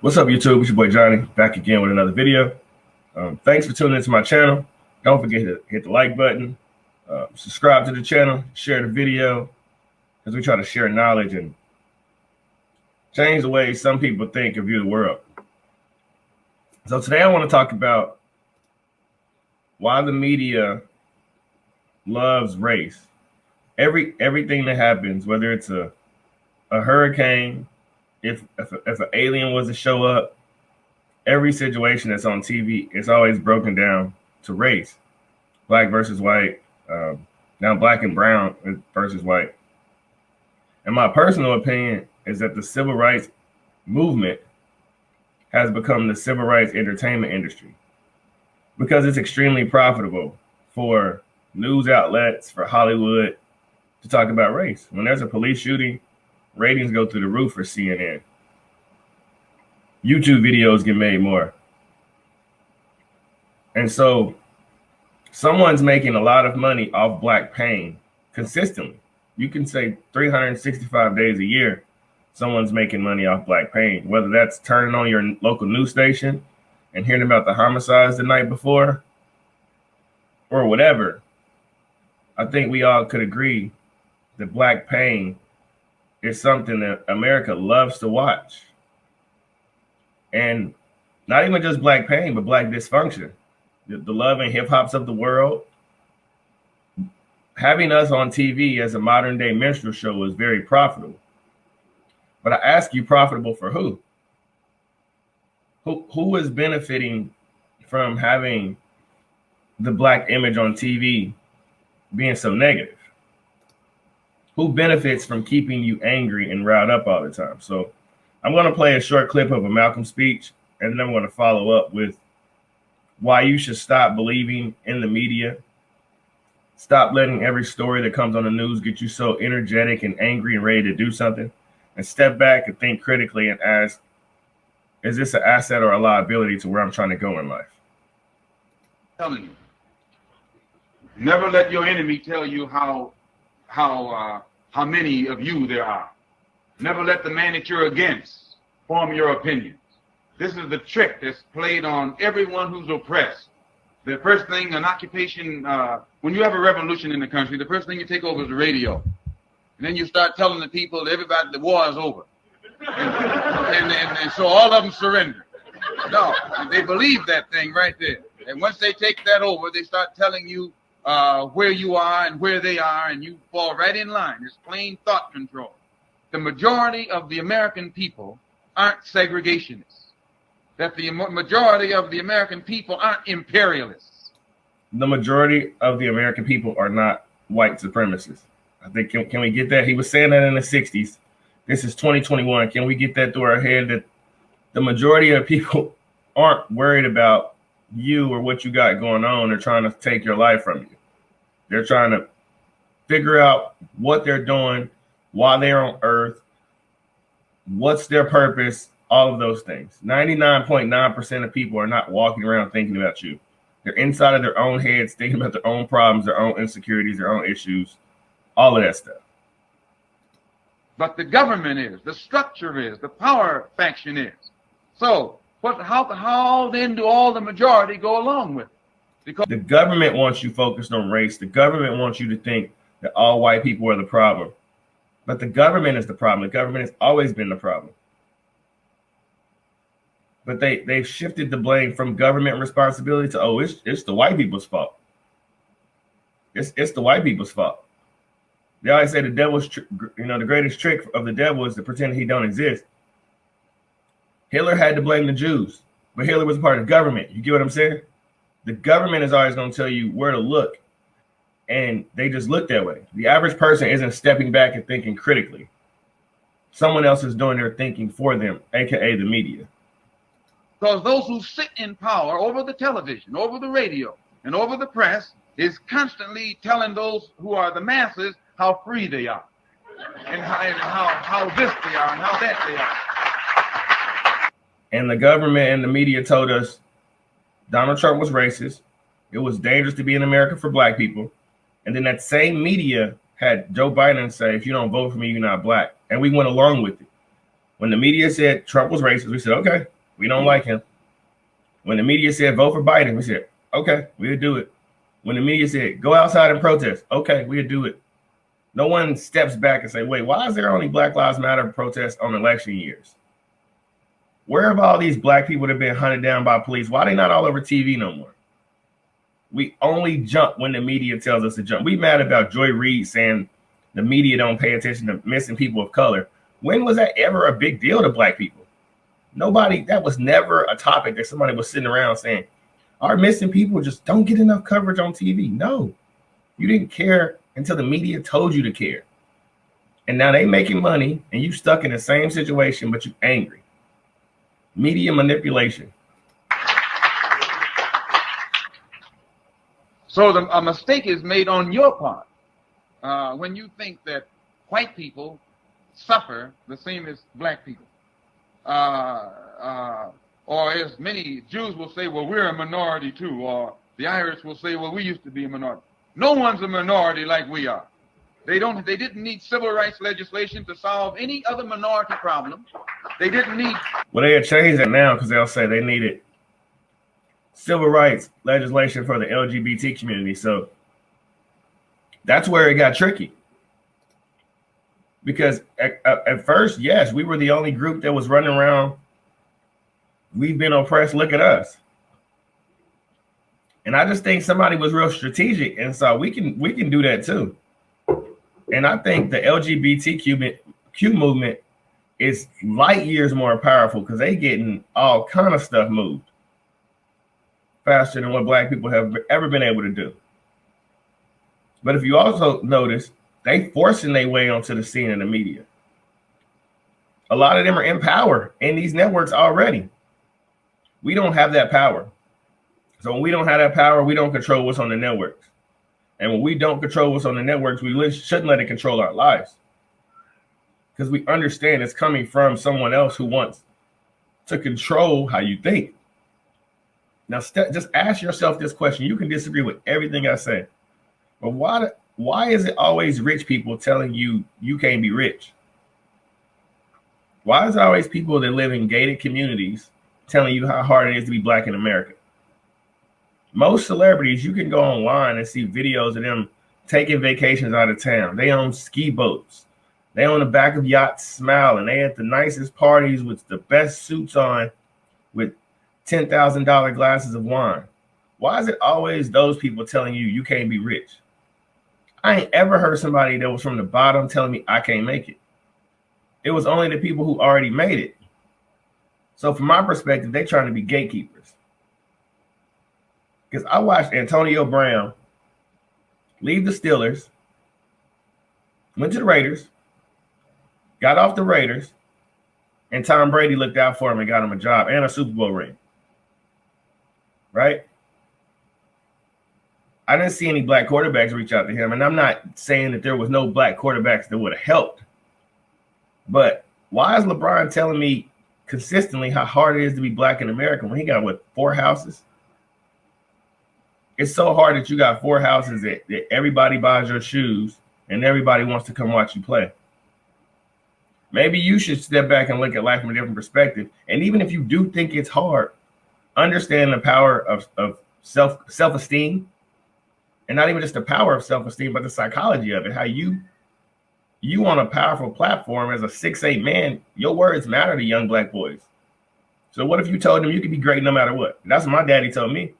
What's up, YouTube? It's your boy Johnny, back again with another video. Thanks for tuning into my channel. Don't forget to hit the like button, subscribe to the channel, share the video, as we try to share knowledge and change the way some people think and view the world. So today I want to talk about why the media loves race. Everything that happens, whether it's a hurricane, if an alien was to show up, every situation that's on TV is always broken down to race. Black versus white, now black and brown versus white. And my personal opinion is that the civil rights movement has become the civil rights entertainment industry because it's extremely profitable for news outlets, for Hollywood to talk about race. When there's a police shooting, ratings go through the roof for CNN. YouTube videos get made more. And so someone's making a lot of money off black pain consistently. You can say 365 days a year, someone's making money off black pain, whether that's turning on your local news station and hearing about the homicides the night before or whatever. I think we all could agree that black pain is something that America loves to watch. And not even just black pain, but black dysfunction. The love and hip hops of the world. Having us on TV as a modern day minstrel show is very profitable. But I ask you, profitable for who? Who is benefiting from having the black image on TV being so negative? Who benefits from keeping you angry and riled up all the time? So I'm going to play a short clip of a Malcolm speech, and then I'm going to follow up with why you should stop believing in the media. Stop letting every story that comes on the news get you so energetic and angry and ready to do something, and step back and think critically and ask, is this an asset or a liability to where I'm trying to go in life? I'm telling you, never let your enemy tell you how many of you there are. Never let the man that you're against form your opinions. This is the trick that's played on everyone who's oppressed. The first thing, an occupation, when you have a revolution in the country, the first thing you take over is the radio. And then you start telling the people, everybody, the war is over. And so all of them surrender. No, they believe that thing right there. And once they take that over, they start telling you where you are and where they are, and you fall right in line. It's plain thought control. The majority of the American people aren't segregationists. That the majority of the American people aren't imperialists. The majority of the American people are not white supremacists. I think, can we get that? He was saying that in the 60s. This is 2021. Can we get that through our head that the majority of people aren't worried about you or what you got going on? They're trying to take your life from you. They're trying to figure out what they're doing, why they're on earth, what's their purpose, all of those things. 99.9% of people are not walking around thinking about you. They're inside of their own heads, thinking about their own problems, their own insecurities, their own issues, all of that stuff. But the government is, the structure is, the power faction is. So how then do all the majority go along with it? Because the government wants you focused on race. The government wants you to think that all white people are the problem. But the government is the problem. The government has always been the problem. But they've shifted the blame from government responsibility to, it's the white people's fault. It's the white people's fault. They always say the devil's, the greatest trick of the devil is to pretend he don't exist. Hitler had to blame the Jews, but Hitler was a part of the government. You get what I'm saying? The government is always going to tell you where to look, and they just look that way. The average person isn't stepping back and thinking critically. Someone else is doing their thinking for them, aka the media. Because those who sit in power over the television, over the radio, and over the press is constantly telling those who are the masses how free they are, and how this they are, and how that they are. And the government and the media told us Donald Trump was racist. It was dangerous to be in America for black people. And then that same media had Joe Biden say, if you don't vote for me, you're not black. And we went along with it. When the media said Trump was racist, we said, okay, We don't like him. When the media said vote for Biden, we said, okay, we'll do it. When the media said go outside and protest, okay, we'll do it. No one steps back and say, wait, why is there only Black Lives Matter protests on election years? Where have all these black people that have been hunted down by police? Why are they not all over TV no more? We only jump when the media tells us to jump. We mad about Reid saying the media don't pay attention to missing people of color. When was that ever a big deal to black people? Nobody, that was never a topic that somebody was sitting around saying, our missing people just don't get enough coverage on TV. No, you didn't care until the media told you to care. And now they making money and you stuck in the same situation, but you angry. Media manipulation. So a mistake is made on your part when you think that white people suffer the same as black people. Or as many Jews will say, well, we're a minority too. Or the Irish will say, well, we used to be a minority. No one's a minority like we are. They didn't need civil rights legislation to solve any other minority problem. They didn't need. Well, they had changed it now because they'll say they needed civil rights legislation for the LGBT community. So that's where it got tricky. Because at first, yes, we were the only group that was running around. We've been oppressed. Look at us. And I just think somebody was real strategic and so we can do that too. And I think the LGBTQ movement is light years more powerful because they getting all kind of stuff moved faster than what black people have ever been able to do. But if you also notice, they forcing their way onto the scene in the media. A lot of them are in power in these networks already. We don't have that power. So when we don't have that power, we don't control what's on the networks. And when we don't control what's on the networks, we shouldn't let it control our lives. Because we understand it's coming from someone else who wants to control how you think. Now, just ask yourself this question. You can disagree with everything I say. But why is it always rich people telling you you can't be rich? Why is it always people that live in gated communities telling you how hard it is to be black in America? Most celebrities, you can go online and see videos of them taking vacations out of town. They own ski boats. They on the back of yachts smiling. They at the nicest parties with the best suits on with $10,000 glasses of wine. Why is it always those people telling you you can't be rich? I ain't ever heard somebody that was from the bottom telling me I can't make it. It was only the people who already made it. So from my perspective, they trying to be gatekeepers. Because I watched Antonio Brown leave the Steelers, went to the Raiders, got off the Raiders, and Tom Brady looked out for him and got him a job and a Super Bowl ring. Right? I didn't see any black quarterbacks reach out to him, and I'm not saying that there was no black quarterbacks that would have helped. But why is LeBron telling me consistently how hard it is to be black in America when he got, what, 4 houses? It's so hard that you got 4 houses that everybody buys your shoes and everybody wants to come watch you play. Maybe you should step back and look at life from a different perspective. And even if you do think it's hard, understand the power of self-esteem. And not even just the power of self-esteem, but the psychology of it. How you on a powerful platform as a 6'8" man, your words matter to young black boys. So what if you told them you could be great no matter what? That's what my daddy told me.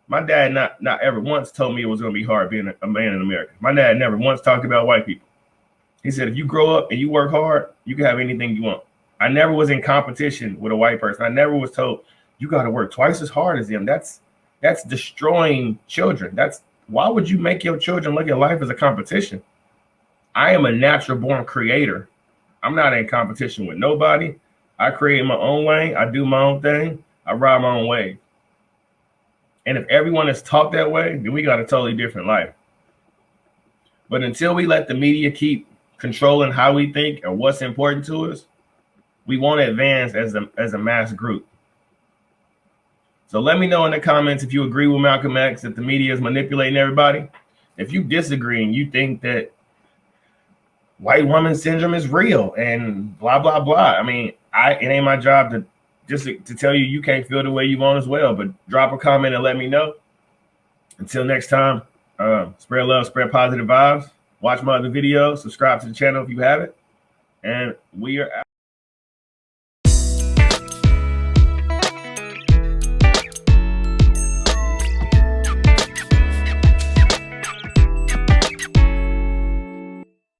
My dad not ever once told me it was going to be hard being a man in America. My dad never once talked about white people. He said, if you grow up and you work hard, you can have anything you want. I never was in competition with a white person. I never was told you got to work twice as hard as them. That's destroying children. Why would you make your children look at life as a competition? I am a natural born creator. I'm not in competition with nobody. I create my own lane. I do my own thing. I ride my own wave. And if everyone is taught that way, then we got a totally different life. But until we let the media keep controlling how we think and what's important to us, we won't advance as a mass group. So let me know in the comments if you agree with Malcolm X that the media is manipulating everybody. If you disagree and you think that white woman syndrome is real and blah, blah, blah. I mean, it ain't my job to just to tell you can't feel the way you want as well. But drop a comment and let me know. Until next time, spread love, spread positive vibes. Watch my other videos. Subscribe to the channel if you haven't. And we are out.